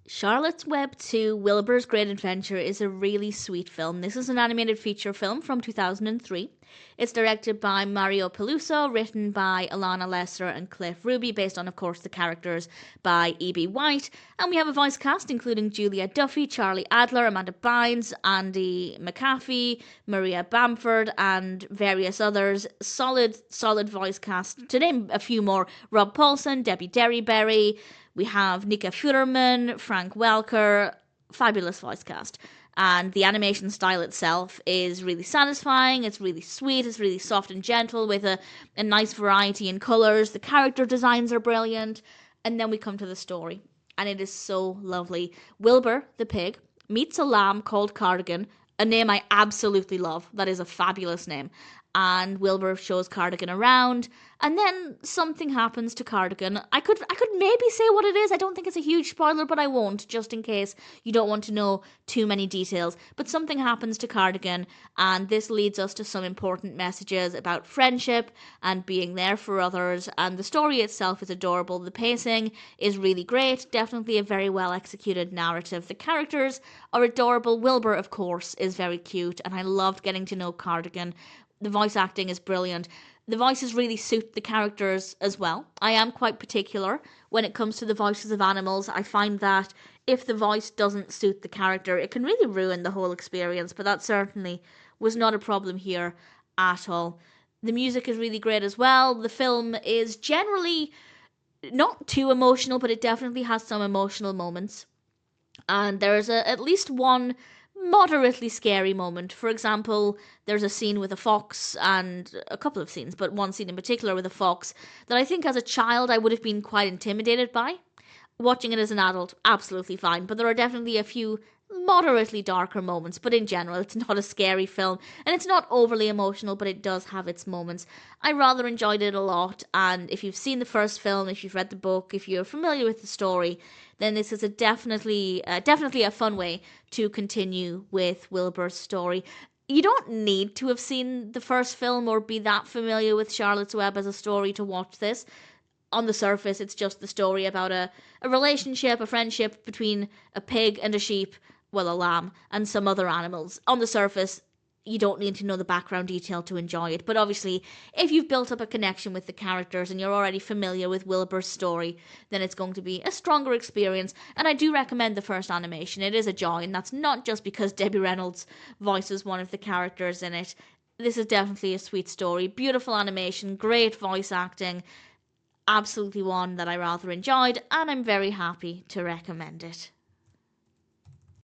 Charlotte's Web 2 Wilbur's Great Adventure is a really sweet film. This is an animated feature film from 2003. It's directed by Mario Peluso, written by Alana Lesser and Cliff Ruby, based on, of course, the characters by E.B. White. And we have a voice cast including Julia Duffy, Charlie Adler, Amanda Bynes, Anndi McAfee, Maria Bamford, and various others. Solid voice cast. To name a few more, Rob Paulsen, Debi Derryberry. We have Nika Futterman, Frank Welker, fabulous voice cast. And the animation style itself is really satisfying, it's really sweet, it's really soft and gentle with a nice variety in colours. The character designs are brilliant. And then we come to the story, and it is so lovely. Wilbur, the pig, meets a lamb called Cardigan, a name I absolutely love. That is a fabulous name. And Wilbur shows Cardigan around, and then something happens to Cardigan. I could maybe say what it is. I don't think it's a huge spoiler, but I won't, just in case you don't want to know too many details. But something happens to Cardigan, and this leads us to some important messages about friendship and being there for others, and the story itself is adorable. The pacing is really great, definitely a very well executed narrative. The characters are adorable. Wilbur, of course, is very cute, and I loved getting to know Cardigan. The voice acting is brilliant. The voices really suit the characters as well. I am quite particular when it comes to the voices of animals. I find that if the voice doesn't suit the character, it can really ruin the whole experience, but that certainly was not a problem here at all. The music is really great as well. The film is generally not too emotional, but it definitely has some emotional moments. And there's at least one moderately scary moment. For example, there's a scene with a fox, and a couple of scenes, but one scene in particular with a fox that I think as a child I would have been quite intimidated by. Watching it as an adult, absolutely fine, but there are definitely a few moderately darker moments, but in general it's not a scary film, and it's not overly emotional, but it does have its moments. I rather enjoyed it a lot, and if you've seen the first film, if you've read the book, if you're familiar with the story, then this is definitely a fun way to continue with Wilbur's story. You don't need to have seen the first film or be that familiar with Charlotte's Web as a story to watch this. On the surface, it's just the story about a relationship, a friendship between a pig and a sheep, well, a lamb, and some other animals. On the surface, you don't need to know the background detail to enjoy it, but obviously, if you've built up a connection with the characters and you're already familiar with Wilbur's story, then it's going to be a stronger experience, and I do recommend the first animation. It is a joy, and that's not just because Debbie Reynolds voices one of the characters in it. This is definitely a sweet story, beautiful animation, great voice acting, absolutely one that I rather enjoyed, and I'm very happy to recommend it.